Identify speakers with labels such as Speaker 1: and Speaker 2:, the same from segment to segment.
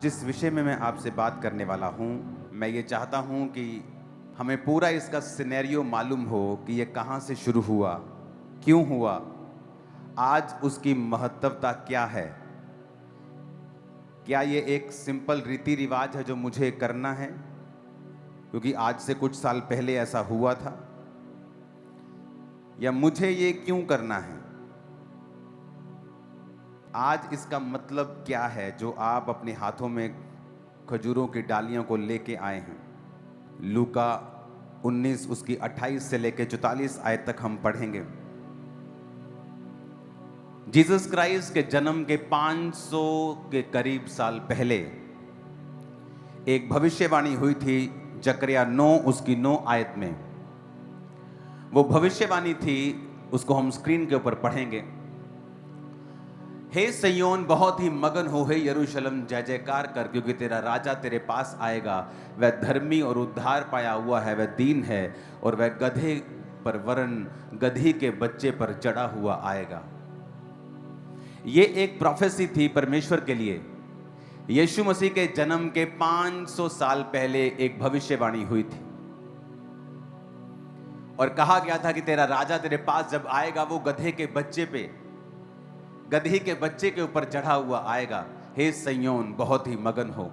Speaker 1: जिस विषय में मैं आपसे बात करने वाला हूँ, मैं ये चाहता हूँ कि हमें पूरा इसका सिनेरियो मालूम हो कि ये कहाँ से शुरू हुआ, क्यों हुआ, आज उसकी महत्वता क्या है। क्या ये एक सिंपल रीति रिवाज है जो मुझे करना है क्योंकि आज से कुछ साल पहले ऐसा हुआ था, या मुझे ये क्यों करना है। आज इसका मतलब क्या है जो आप अपने हाथों में खजूरों की डालियों को लेके आए हैं। लूका 19 उसकी 28 से लेके 44 आयत तक हम पढ़ेंगे। जीसस क्राइस्ट के जन्म के 500 के करीब साल पहले एक भविष्यवाणी हुई थी जकरिया 9 उसकी 9 आयत में। वो भविष्यवाणी थी, उसको हम स्क्रीन के ऊपर पढ़ेंगे। हे सिय्योन, बहुत ही मगन हो, हे यरूशलेम, जय जयकार कर, क्योंकि तेरा राजा तेरे पास आएगा। वह धर्मी और उद्धार पाया हुआ है, वह दीन है और वह गधे पर वरन गधी के बच्चे पर चढ़ा हुआ आएगा। ये एक प्रोफेसी थी परमेश्वर के लिए। यीशु मसीह के जन्म के 500 साल पहले एक भविष्यवाणी हुई थी और कहा गया था कि तेरा राजा तेरे पास जब आएगा वो गधे के बच्चे के ऊपर चढ़ा हुआ आएगा। हे सिय्योन, बहुत ही मगन हो।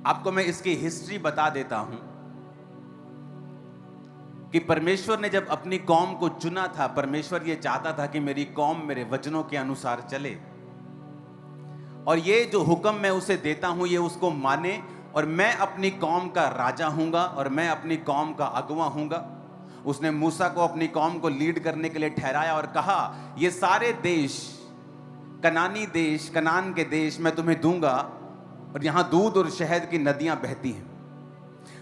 Speaker 1: आपको मैं इसकी हिस्ट्री बता देता हूं कि परमेश्वर ने जब अपनी कौम को चुना था, परमेश्वर ये चाहता था कि मेरी कौम मेरे वचनों के अनुसार चले और ये जो हुक्म मैं उसे देता हूं ये उसको माने, और मैं अपनी कौम का राजा हूंगा और मैं अपनी कौम का अगुवा हूंगा। उसने मूसा को अपनी कौम को लीड करने के लिए ठहराया और कहा, ये सारे देश, कनान के देश मैं तुम्हें दूंगा और यहां दूध और शहद की नदियां बहती हैं।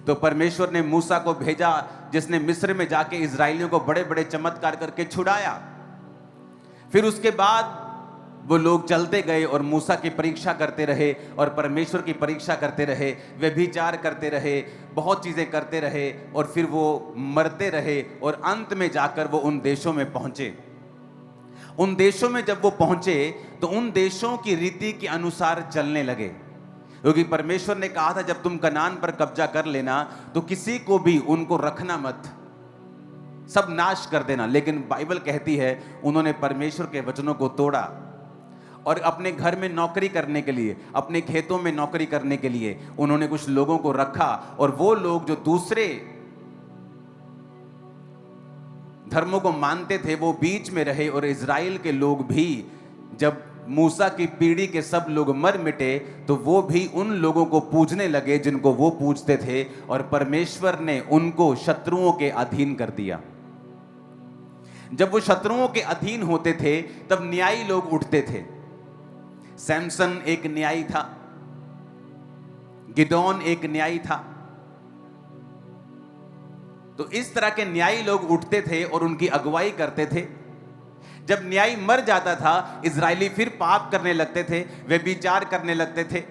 Speaker 1: तो परमेश्वर ने मूसा को भेजा, जिसने मिस्र में जाके इजराइलियों को बड़े बड़े चमत्कार करके छुड़ाया। फिर उसके बाद वो लोग चलते गए और मूसा की परीक्षा करते रहे और परमेश्वर की परीक्षा करते रहे, व्यभिचार करते रहे, बहुत चीजें करते रहे और फिर वो मरते रहे और अंत में जाकर वो उन देशों में पहुंचे। उन देशों में जब वो पहुंचे तो उन देशों की रीति के अनुसार चलने लगे, क्योंकि परमेश्वर ने कहा था जब तुम कनान पर कब्जा कर लेना तो किसी को भी उनको रखना मत, सब नाश कर देना। लेकिन बाइबल कहती है उन्होंने परमेश्वर के वचनों को तोड़ा और अपने घर में नौकरी करने के लिए, अपने खेतों में नौकरी करने के लिए उन्होंने कुछ लोगों को रखा, और वो लोग जो दूसरे धर्मों को मानते थे वो बीच में रहे। और इजराइल के लोग भी, जब मूसा की पीढ़ी के सब लोग मर मिटे तो वो भी उन लोगों को पूजने लगे जिनको वो पूजते थे, और परमेश्वर ने उनको शत्रुओं के अधीन कर दिया। जब वो शत्रुओं के अधीन होते थे तब न्यायी लोग उठते थे। सैमसन एक न्यायी था, गिदोन एक न्यायी था। तो इस तरह के न्यायी लोग उठते थे और उनकी अगुवाई करते थे। जब न्यायी मर जाता था, इजरायली फिर पाप करने लगते थे, व्यभिचार करने लगते थे,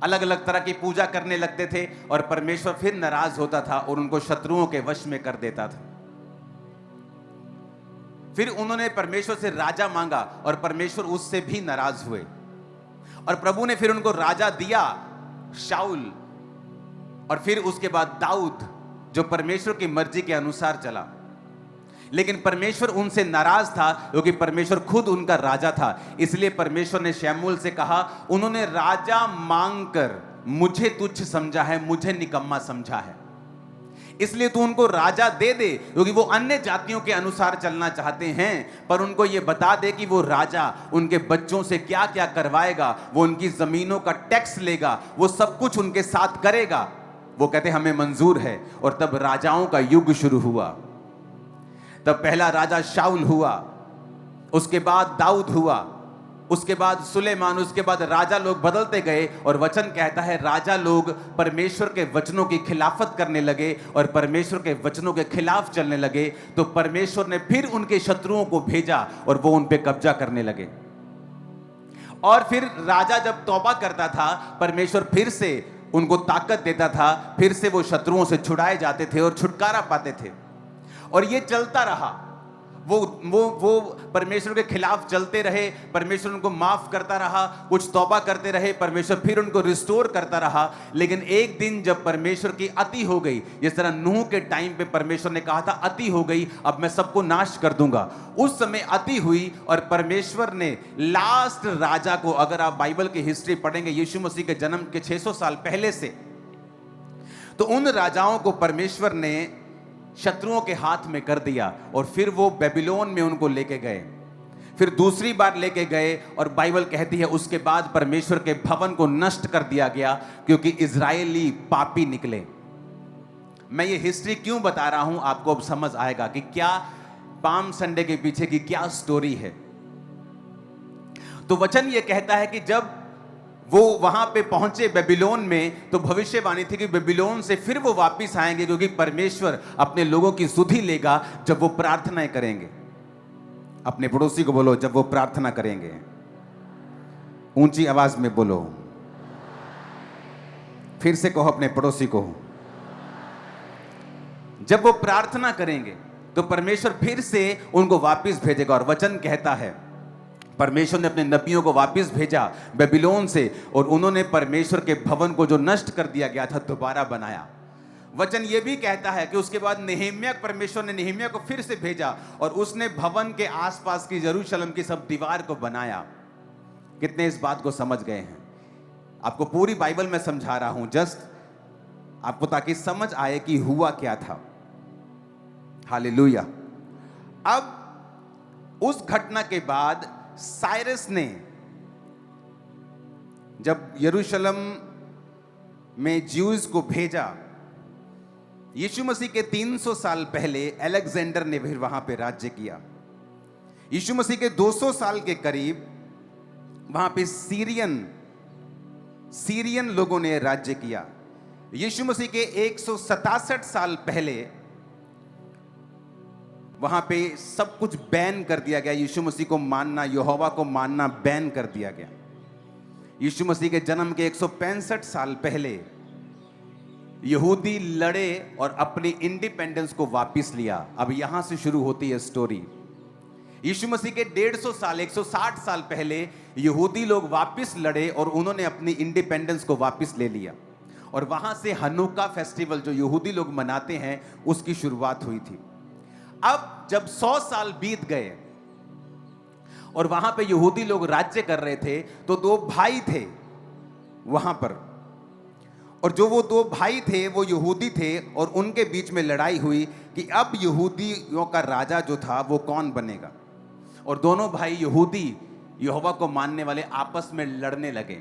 Speaker 1: अलग अलग तरह की पूजा करने लगते थे, और परमेश्वर फिर नाराज होता था और उनको शत्रुओं के वश में कर देता था। फिर उन्होंने परमेश्वर से राजा मांगा और परमेश्वर उससे भी नाराज हुए, और प्रभु ने फिर उनको राजा दिया, शाऊल, और फिर उसके बाद दाऊद, जो परमेश्वर की मर्जी के अनुसार चला। लेकिन परमेश्वर उनसे नाराज था क्योंकि परमेश्वर खुद उनका राजा था। इसलिए परमेश्वर ने शमूएल से कहा, उन्होंने राजा मांगकर मुझे तुच्छ समझा है, मुझे निकम्मा समझा है, इसलिए तू उनको राजा दे दे, क्योंकि वो अन्य जातियों के अनुसार चलना चाहते हैं। पर उनको ये बता दे कि वो राजा उनके बच्चों से क्या क्या करवाएगा, वो उनकी जमीनों का टैक्स लेगा, वो सब कुछ उनके साथ करेगा। वो कहते हमें मंजूर है। और तब राजाओं का युग शुरू हुआ। तब पहला राजा शाऊल हुआ, उसके बाद दाऊद हुआ, उसके बाद सुलेमान, उसके बाद राजा लोग बदलते गए। और वचन कहता है राजा लोग परमेश्वर के वचनों की खिलाफत करने लगे और परमेश्वर के वचनों के खिलाफ चलने लगे, तो परमेश्वर ने फिर उनके शत्रुओं को भेजा और वो उन पे कब्जा करने लगे। और फिर राजा जब तौबा करता था, परमेश्वर फिर से उनको ताकत देता था, फिर से वो शत्रुओं से छुड़ाए जाते थे और छुटकारा पाते थे। और ये चलता रहा। वो वो परमेश्वर के खिलाफ चलते रहे, परमेश्वर उनको माफ करता रहा, कुछ तौबा करते रहे, परमेश्वर फिर उनको रिस्टोर करता रहा। लेकिन एक दिन जब परमेश्वर की अति हो गई, जिस तरह नूह के टाइम पे परमेश्वर ने कहा था अति हो गई, अब मैं सबको नाश कर दूंगा, उस समय अति हुई और परमेश्वर ने लास्ट राजा को, अगर आप बाइबल की हिस्ट्री पढ़ेंगे यीशु मसीह के जन्म के 600 साल पहले से, तो उन राजाओं को परमेश्वर ने शत्रुओं के हाथ में कर दिया और फिर वो बेबीलोन में उनको लेके गए, फिर दूसरी बार लेके गए और बाइबल कहती है उसके बाद परमेश्वर के भवन को नष्ट कर दिया गया क्योंकि इजरायली पापी निकले। मैं ये हिस्ट्री क्यों बता रहा हूं, आपको अब समझ आएगा कि क्या पाम संडे के पीछे की क्या स्टोरी है। तो वचन ये कहता है कि जब वो वहां पे पहुंचे बेबीलोन में, तो भविष्यवाणी थी कि बेबीलोन से फिर वो वापस आएंगे क्योंकि परमेश्वर अपने लोगों की सुधि लेगा जब वो प्रार्थनाएं करेंगे। अपने पड़ोसी को बोलो, जब वो प्रार्थना करेंगे। ऊंची आवाज में बोलो, फिर से कहो अपने पड़ोसी को, जब वो प्रार्थना करेंगे तो परमेश्वर फिर से उनको वापस भेजेगा। और वचन कहता है परमेश्वर ने अपने नबियों को वापस भेजा बेबीलोन से और उन्होंने परमेश्वर के भवन को जो नष्ट कर दिया गया था दोबारा बनाया। वचन ये भी कहता है कि उसके बाद नेहेम्या, परमेश्वर ने नेहेम्या को फिर से भेजा और उसने भवन के आसपास की यरूशलेम की सब दीवार को बनाया। कितने इस बात को समझ गए हैं? आपको पूरी बाइबल में समझा रहा हूं, जस्ट आपको ताकि समझ आए कि हुआ क्या था। हालेलुया। अब उस घटना के बाद साइरस ने जब यरूशलेम में ज्यूज को भेजा, यीशु मसीह के 300 साल पहले अलेक्जेंडर ने फिर वहां पे राज्य किया। यीशु मसीह के 200 साल के करीब वहां पे सीरियन लोगों ने राज्य किया। यीशु मसीह के 167 साल पहले वहां पे सब कुछ बैन कर दिया गया। यीशु मसीह को मानना, यहोवा को मानना बैन कर दिया गया। यीशु मसीह के जन्म के 165 साल पहले यहूदी लड़े और अपनी इंडिपेंडेंस को वापस लिया। अब यहां से शुरू होती है स्टोरी। यीशु मसीह के 150 साल, 160 साल पहले यहूदी लोग वापस लड़े और उन्होंने अपनी इंडिपेंडेंस को वापस ले लिया। और वहां से हनुका फेस्टिवल जो यहूदी लोग मनाते हैं उसकी शुरुआत हुई थी। अब जब 100 साल बीत गए और वहां पे यहूदी लोग राज्य कर रहे थे, तो 2 भाई थे वहां पर, और जो वो 2 भाई थे वो यहूदी थे और उनके बीच में लड़ाई हुई कि अब यहूदियों का राजा जो था वो कौन बनेगा। और दोनों भाई यहूदी यहोवा को मानने वाले आपस में लड़ने लगे।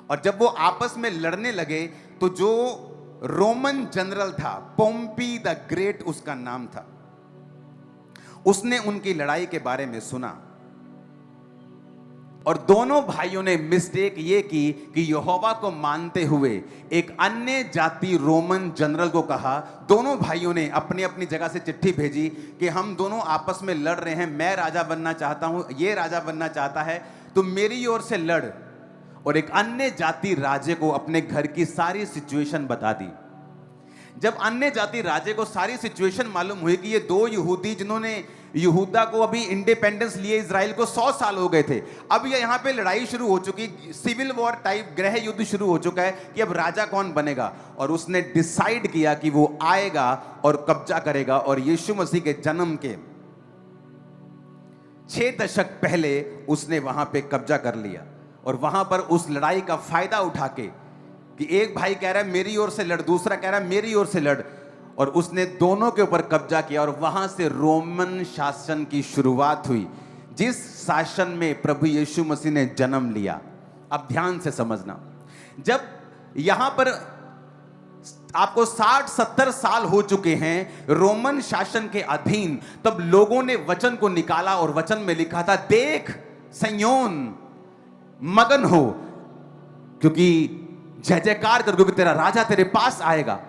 Speaker 1: और जब वो आपस में लड़ने लगे तो जो रोमन जनरल था, पोम्पी द ग्रेट उसका नाम था, उसने उनकी लड़ाई के बारे में सुना और दोनों भाइयों ने मिस्टेक ये की कि यहोवा को मानते हुए एक अन्य जाति रोमन जनरल को कहा। दोनों भाइयों ने अपनी अपनी जगह से चिट्ठी भेजी कि हम दोनों आपस में लड़ रहे हैं, मैं राजा बनना चाहता हूं, ये राजा बनना चाहता है, तुम मेरी ओर से लड़। और एक अन्य जाति राजे को अपने घर की सारी सिचुएशन बता दी। जब अन्य जाति राजे को सारी सिचुएशन मालूम हुई कि ये 2 यहूदी जिन्होंने यहूदा को अभी इंडिपेंडेंस लिए इजराइल को 100 साल हो गए थे, अब ये यहाँ पे लड़ाई शुरू हो चुकी, सिविल वॉर टाइप गृह युद्ध शुरू हो चुका है कि अब राजा कौन बनेगा। और उसने डिसाइड किया कि वो आएगा और कब्जा करेगा। और यीशु मसीह के जन्म के 6 दशक पहले उसने वहां पे कब्जा कर लिया। और वहां पर उस लड़ाई का फायदा उठा के कि एक भाई कह रहा है मेरी ओर से लड़, दूसरा कह रहा है मेरी ओर से लड़, और उसने दोनों के ऊपर कब्जा किया। और वहां से रोमन शासन की शुरुआत हुई, जिस शासन में प्रभु यीशु मसीह ने जन्म लिया। अब ध्यान से समझना, जब यहां पर आपको 60-70 साल हो चुके हैं रोमन शासन के अधीन, तब लोगों ने वचन को निकाला और वचन में लिखा था, देख सिय्योन मगन हो, क्योंकि जय जयकार कर, क्योंकि तेरा राजा तेरे पास आएगा।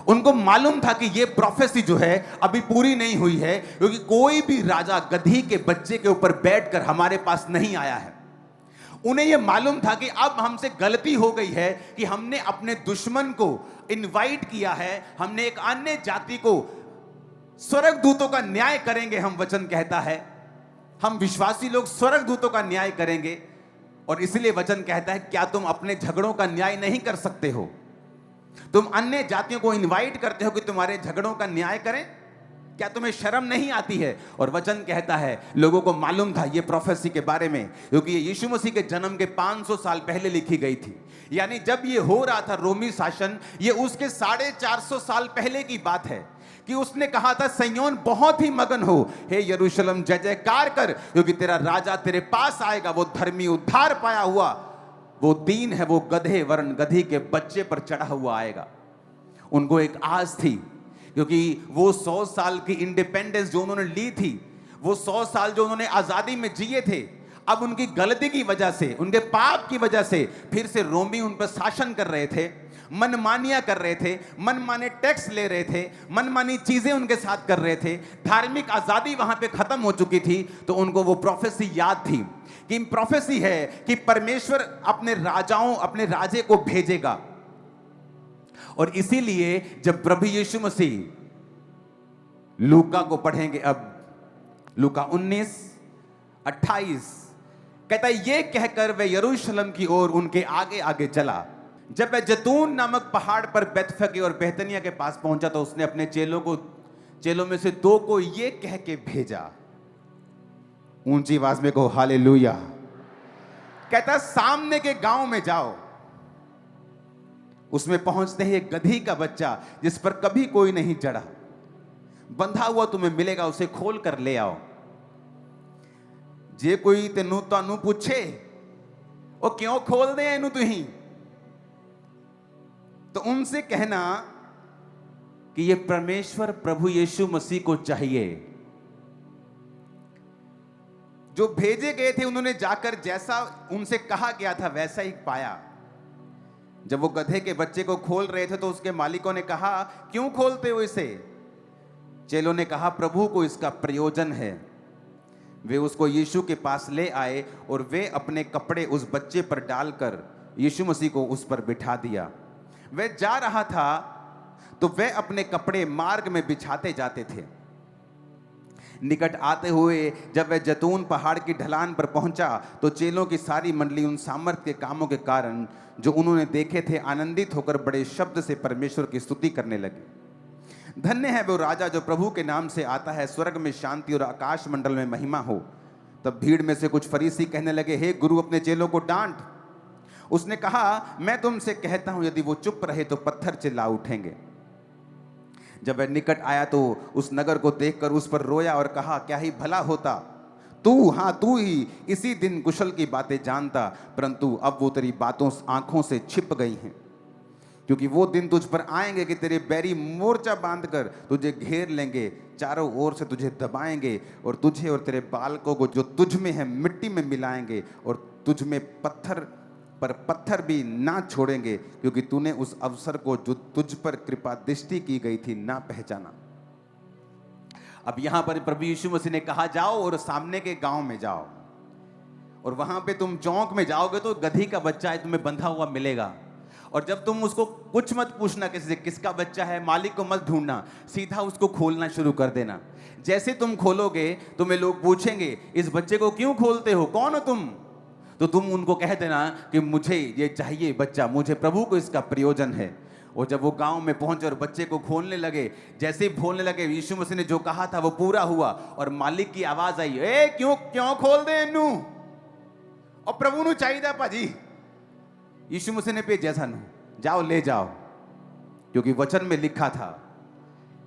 Speaker 1: उनको मालूम था कि ये प्रोफेसी जो है अभी पूरी नहीं हुई है, क्योंकि कोई भी राजा गधी के बच्चे के ऊपर बैठकर हमारे पास नहीं आया है। उन्हें यह मालूम था कि अब हमसे गलती हो गई है कि हमने अपने दुश्मन को इनवाइट किया है, हमने एक अन्य जाति को स्वर्गदूतों का न्याय करेंगे हम, वचन कहता है। हम विश्वासी लोग स्वर्गदूतों का न्याय करेंगे। और इसलिए वचन कहता है, क्या तुम अपने झगड़ों का न्याय नहीं कर सकते हो? तुम अन्य जातियों को इनवाइट करते हो कि तुम्हारे झगड़ों का न्याय करें? क्या तुम्हें शर्म नहीं आती है? और वचन कहता है, लोगों को मालूम था ये प्रोफेसी के बारे में, क्योंकि ये यीशु मसीह के जन्म के 500 साल पहले लिखी गई थी। यानी जब ये हो रहा था रोमी शासन, ये उसके 450 साल पहले की बात है कि उसने कहा था, सिय्योन बहुत ही मगन हो, हे यरूशलेम जय जयकार कर, क्योंकि तेरा राजा तेरे पास आएगा, वो धर्मी उद्धार पाया हुआ, वो दीन है, वो गधे वरन गधी के बच्चे पर चढ़ा हुआ आएगा। उनको एक आस थी, क्योंकि वो 100 साल की इंडिपेंडेंस जो उन्होंने ली थी, वो 100 साल जो उन्होंने आजादी में जिए थे, अब उनकी गलती की वजह से, उनके पाप की वजह से फिर से रोमी उन पर शासन कर रहे थे, मनमानियां कर रहे थे, मनमाने टैक्स ले रहे थे, मनमानी चीजें उनके साथ कर रहे थे। धार्मिक आजादी वहां पे खत्म हो चुकी थी। तो उनको वो प्रोफेसी याद थी कि प्रोफेसी है कि परमेश्वर अपने राजाओं, अपने राजे को भेजेगा। और इसीलिए जब प्रभु यीशु मसीह, लूका को पढ़ेंगे अब, लूका 19:28 कहता है, ये कहकर वह यरूशलेम की ओर उनके आगे आगे चला। जब वह जैतून नामक पहाड़ पर बैतफगे और बेतनिया के पास पहुंचा तो उसने अपने चेलों में से 2 को ये कह के भेजा, ऊंची आवाज में कहो हालेलुया। कहता सामने के गांव में जाओ, उसमें पहुंचते ही एक गधी का बच्चा जिस पर कभी कोई नहीं चढ़ा, बंधा हुआ तुम्हें मिलेगा, उसे खोल कर ले आओ। जे कोई तेनू तानू पूछे ओ क्यों खोल दे इनू तुही, तो उनसे कहना कि ये परमेश्वर प्रभु यीशु मसीह को चाहिए। जो भेजे गए थे उन्होंने जाकर जैसा उनसे कहा गया था वैसा ही पाया। जब वो गधे के बच्चे को खोल रहे थे तो उसके मालिकों ने कहा, क्यों खोलते हो इसे? चेलों ने कहा, प्रभु को इसका प्रयोजन है। वे उसको यीशु के पास ले आए और वे अपने कपड़े उस बच्चे पर डालकर यीशु मसीह को उस पर बिठा दिया। वह जा रहा था तो वह अपने कपड़े मार्ग में बिछाते जाते थे। निकट आते हुए जब वह जैतून पहाड़ की ढलान पर पहुंचा तो चेलों की सारी मंडली उन सामर्थ के कामों के कारण जो उन्होंने देखे थे आनंदित होकर बड़े शब्द से परमेश्वर की स्तुति करने लगे। धन्य है वो राजा जो प्रभु के नाम से आता है, स्वर्ग में शांति और आकाश मंडल में महिमा हो। तब भीड़ में से कुछ फरीसी कहने लगे, हे गुरु अपने चेलों को डांट। उसने कहा, मैं तुमसे कहता हूं यदि वो चुप रहे तो पत्थर चिल्ला उठेंगे। जब वह निकट आया तो उस नगर को देखकर उस पर रोया और कहा, क्या ही भला होता तू ही इसी दिन कुशल की बातें जानता, परंतु अब वो तेरी बातों आंखों से छिप गई हैं। क्योंकि वो दिन तुझ पर आएंगे कि तेरे बैरी मोर्चा बांधकर तुझे घेर लेंगे, चारों ओर से तुझे दबाएंगे और तुझे और तेरे बालकों को जो तुझ में है मिट्टी में मिलाएंगे और तुझ में पत्थर पर पत्थर भी ना छोड़ेंगे, क्योंकि तूने उस अवसर को जो तुझ पर कृपा दृष्टि की गई थी ना पहचाना। अब यहां पर प्रभु यीशु मसीह ने कहा, जाओ और सामने के गांव में जाओ और वहां पे तुम चौक में जाओगे तो गधी का बच्चा है तुम्हें बंधा हुआ मिलेगा। और जब तुम उसको कुछ मत पूछना किसी से, किसका बच्चा है, मालिक को मत ढूंढना, सीधा उसको खोलना शुरू कर देना। जैसे तुम खोलोगे तुम्हें लोग पूछेंगे, इस बच्चे को क्यों खोलते हो, कौन हो तुम? तो तुम उनको कह देना कि मुझे ये चाहिए बच्चा, मुझे प्रभु को इसका प्रयोजन है। और जब वो गांव में पहुंचे और बच्चे को खोलने लगे, जैसे ही खोलने लगे यीशु मसीह ने जो कहा था वो पूरा हुआ और मालिक की आवाज आई, ए क्यों खोल दे इनू, और प्रभु नु चाहिए भाजी। यीशु मसीह ने पे जैसा नु, जाओ ले जाओ, क्योंकि वचन में लिखा था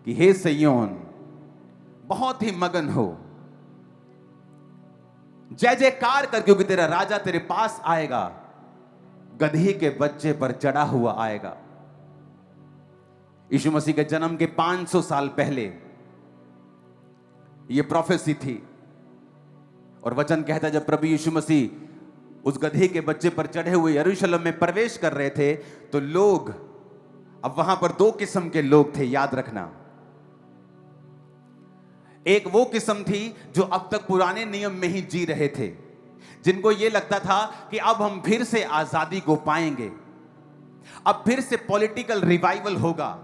Speaker 1: कि हे सिय्योन बहुत ही मगन हो, जय जयकार कर, क्योंकि तेरा राजा तेरे पास आएगा, गधी के बच्चे पर चढ़ा हुआ आएगा। यीशु मसीह के जन्म के 500 साल पहले यह प्रोफेसी थी। और वचन कहता है जब प्रभु यीशु मसीह उस गधी के बच्चे पर चढ़े हुए यरूशलेम में प्रवेश कर रहे थे तो लोग, अब वहां पर 2 किस्म के लोग थे, याद रखना। एक वो किस्म थी जो अब तक पुराने नियम में ही जी रहे थे, जिनको यह लगता था कि अब हम फिर से आजादी को पाएंगे, अब फिर से पॉलिटिकल रिवाइवल होगा,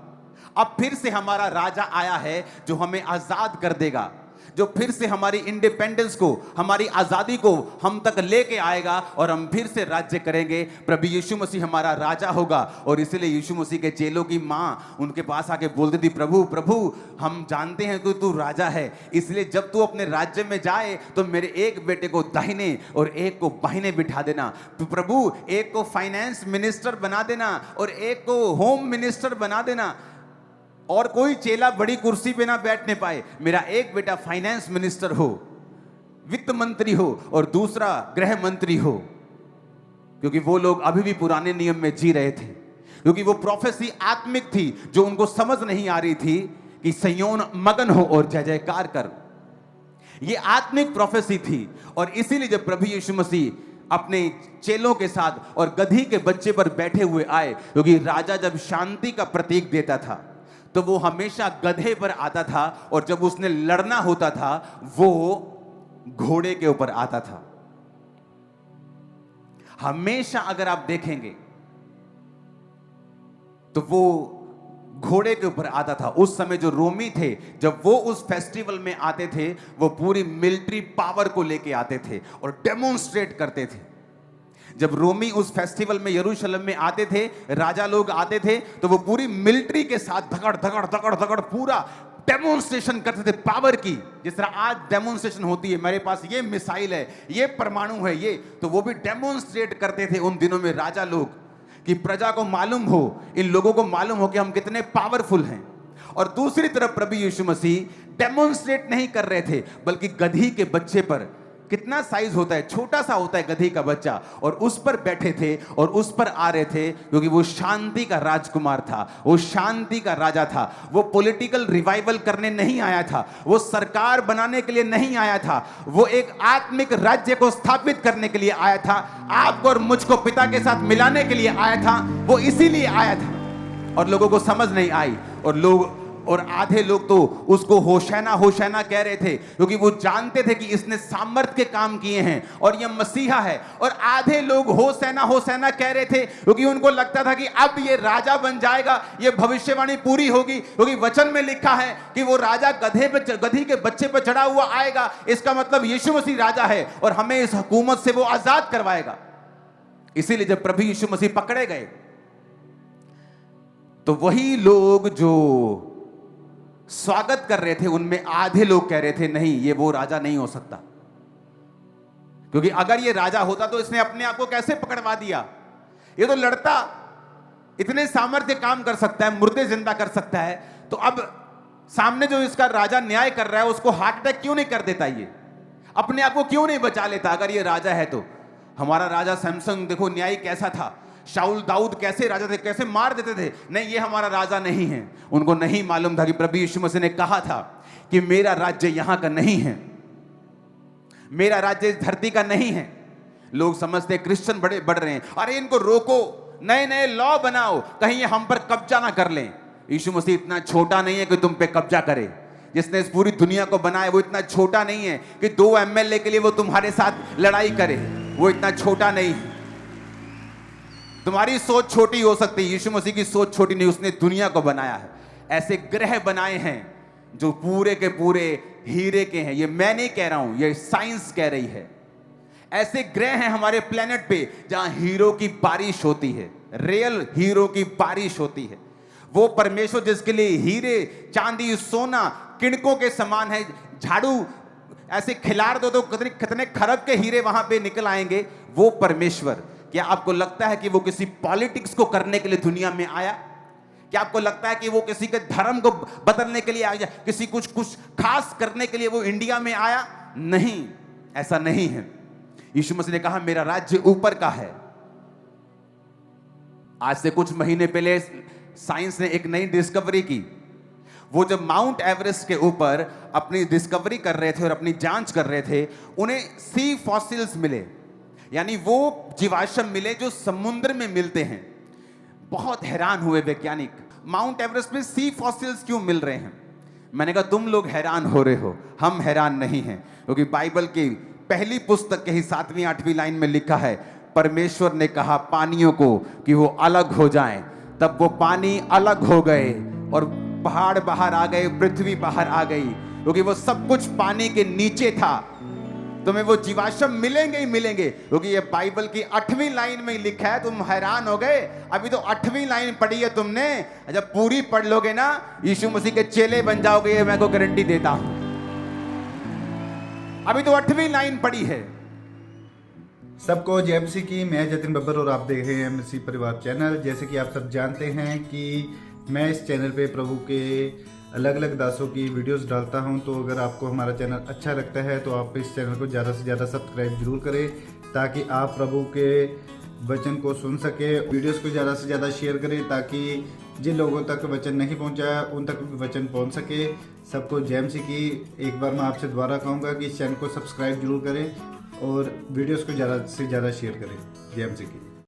Speaker 1: अब फिर से हमारा राजा आया है जो हमें आजाद कर देगा, जो फिर से हमारी इंडिपेंडेंस को, हमारी आजादी को हम तक लेके आएगा और हम फिर से राज्य करेंगे। प्रभु यीशु मसीह हमारा राजा होगा। और इसलिए यीशु मसीह के चेलों की माँ उनके पास आके बोलती थी, प्रभु प्रभु हम जानते हैं कि तू राजा है, इसलिए जब तू अपने राज्य में जाए तो मेरे एक बेटे को दाहिने और एक को बाहिने बिठा देना। प्रभु एक को फाइनेंस मिनिस्टर बना देना और एक को होम मिनिस्टर बना देना, और कोई चेला बड़ी कुर्सी पे ना बैठने पाए। मेरा एक बेटा फाइनेंस मिनिस्टर हो, वित्त मंत्री हो, और दूसरा गृह मंत्री हो। क्योंकि वो लोग अभी भी पुराने नियम में जी रहे थे, क्योंकि वो प्रोफेसी आत्मिक थी जो उनको समझ नहीं आ रही थी कि सिय्योन मगन हो और जय जयकार कर। ये आत्मिक प्रोफेसी थी। और इसीलिए जब प्रभु यीशु मसीह अपने चेलों के साथ और गधी के बच्चे पर बैठे हुए आए, क्योंकि राजा जब शांति का प्रतीक देता था तो वो हमेशा गधे पर आता था, और जब उसने लड़ना होता था वो घोड़े के ऊपर आता था। हमेशा अगर आप देखेंगे तो वो घोड़े के ऊपर आता था। उस समय जो रोमी थे, जब वो उस फेस्टिवल में आते थे, वो पूरी मिलिट्री पावर को लेके आते थे और डेमोन्स्ट्रेट करते थे। जब रोमी उस फेस्टिवल में यरूशलेम में आते थे, राजा लोग आते थे, तो वो पूरी मिलिट्री के साथ धकड़ धकड़ धकड़ धकड़ पूरा डेमोन्स्ट्रेशन करते थे पावर की। जिस तरह आज डेमोन्स्ट्रेशन होती है, मेरे पास ये मिसाइल है, ये परमाणु है, ये तो वो भी डेमोन्स्ट्रेट करते थे उन दिनों में राजा लोग, कि प्रजा को मालूम हो, इन लोगों को मालूम हो कि हम कितने पावरफुल हैं। और दूसरी तरफ प्रभु यीशु मसीह डेमोन्स्ट्रेट नहीं कर रहे थे, बल्कि गधी के बच्चे पर, कितना साइज होता है, छोटा सा होता है गधी का बच्चा, और उस पर बैठे थे और उस पर आ रहे थे, क्योंकि वो शांति का राजकुमार था, वो शांति का राजा था। वो पॉलिटिकल रिवाइवल करने नहीं आया था, वो सरकार बनाने के लिए नहीं आया था, वो एक आत्मिक राज्य को स्थापित करने के लिए आया था, आपको और मुझको पिता के साथ मिलाने के लिए आया था। वो इसीलिए आया था और लोगों को समझ नहीं आई, और आधे लोग तो उसको होशाना होशाना कह रहे थे, क्योंकि वो जानते थे कि इसने सामर्थ के काम किए हैं और ये मसीहा है। और आधे लोग होशाना होशाना कह रहे थे, क्योंकि उनको लगता था कि अब ये राजा बन जाएगा, ये भविष्यवाणी पूरी होगी, क्योंकि वचन में लिखा है कि वो राजा गधी के बच्चे पर चढ़ा हुआ आएगा। इसका मतलब यीशु मसीह राजा है और हमें इस हुकूमत से वो आजाद करवाएगा। इसीलिए जब प्रभु यीशु मसीह पकड़े गए, तो वही लोग जो स्वागत कर रहे थे, उनमें आधे लोग कह रहे थे, नहीं, ये वो राजा नहीं हो सकता, क्योंकि अगर ये राजा होता तो इसने अपने आप को कैसे पकड़वा दिया? ये तो लड़ता, इतने सामर्थ्य काम कर सकता है, मुर्दे जिंदा कर सकता है, तो अब सामने जो इसका राजा न्याय कर रहा है उसको हार्ट अटैक क्यों नहीं कर देता? ये अपने आप को क्यों नहीं बचा लेता? अगर ये राजा है तो हमारा राजा सैमसन देखो न्याय कैसा था, शाऊल दाऊद कैसे राजा थे, कैसे मार देते थे। नहीं, ये हमारा राजा नहीं है। उनको नहीं मालूम था कि प्रभु यीशु मसीह ने कहा था कि मेरा राज्य यहां का नहीं है, मेरा राज्य इस धरती का नहीं है। लोग समझते क्रिश्चियन बड़े बढ़ रहे हैं, अरे इनको रोको, नए नए लॉ बनाओ, कहीं ये हम पर कब्जा ना कर लें। यीशु मसीह इतना छोटा नहीं है कि तुम पे कब्जा करे। जिसने इस पूरी दुनिया को बनाया वो इतना छोटा नहीं है कि 2 एमएलए के लिए वो तुम्हारे साथ लड़ाई करे। वो इतना छोटा नहीं है। तुम्हारी सोच छोटी हो सकती है, यीशु मसीह की सोच छोटी नहीं। उसने दुनिया को बनाया है, ऐसे ग्रह बनाए हैं जो पूरे के पूरे हीरे के हैं। ये मैं नहीं कह रहा हूं, ये साइंस कह रही है। ऐसे ग्रह हैं हमारे प्लेनेट पे जहां हीरो की बारिश होती है, रियल हीरो की बारिश होती है। वो परमेश्वर जिसके लिए हीरे चांदी सोना किणकों के समान है, झाड़ू ऐसे खिलाड़ दो तो कितने खरब के हीरे वहां पे निकल आएंगे। वो परमेश्वर, क्या आपको लगता है कि वो किसी पॉलिटिक्स को करने के लिए दुनिया में आया? क्या आपको लगता है कि वो किसी के धर्म को बदलने के लिए आया, किसी कुछ खास करने के लिए वो इंडिया में आया? नहीं, ऐसा नहीं है। यीशु मसीह ने कहा मेरा राज्य ऊपर का है। आज से कुछ महीने पहले साइंस ने एक नई डिस्कवरी की। वो जब माउंट एवरेस्ट के ऊपर अपनी डिस्कवरी कर रहे थे और अपनी जांच कर रहे थे, उन्हें सी फॉसिल्स मिले, यानी वो जीवाश्म मिले जो समुद्र में मिलते हैं। बहुत हैरान हुए वैज्ञानिक, माउंट एवरेस्ट में सी फॉसिल्स क्यों मिल रहे हैं? मैंने कहा तुम लोग हैरान हो रहे हो, हम हैरान नहीं हैं, क्योंकि बाइबल की पहली पुस्तक के ही 7वीं 8वीं लाइन में लिखा है, परमेश्वर ने कहा पानियों को कि वो अलग हो जाएं, तब वो पानी अलग हो गए और पहाड़ बाहर आ गए, पृथ्वी बाहर आ गई, क्योंकि वो सब कुछ पानी के नीचे था। तुम्हें वो जीवाश्म मिलेंगे ही मिलेंगे, क्योंकि ये बाइबल की 8वीं लाइन में ही लिखा है। तुम हैरान हो गए, अभी तो 8वीं लाइन पढ़ी है तुमने, जब पूरी पढ़ लोगे ना यीशु मसीह के चेले बन जाओगे, ये मैं को गारंटी देता हूं। अभी तो 8वीं लाइन पढ़ी है।
Speaker 2: सबको जय मसीह की। मैं जतिन बब्बर और आप देख रहे हैं मसीह परिवार चैनल। जैसे कि आप सब जानते हैं कि मैं इस चैनल पे प्रभु के अलग अलग दासों की वीडियोस डालता हूं, तो अगर आपको हमारा चैनल अच्छा लगता है तो आप इस चैनल को ज़्यादा से ज़्यादा सब्सक्राइब जरूर करें, ताकि आप प्रभु के वचन को सुन सके। वीडियोस को ज़्यादा से ज़्यादा शेयर करें, ताकि जिन लोगों तक वचन नहीं पहुंचा उन तक भी वचन पहुंच सके। सबको जय मसीह की। एक बार मैं आपसे दोबारा कहूँगा कि इस चैनल को सब्सक्राइब जरूर करें और वीडियोस को ज़्यादा से ज़्यादा शेयर करें। जय मसीह की।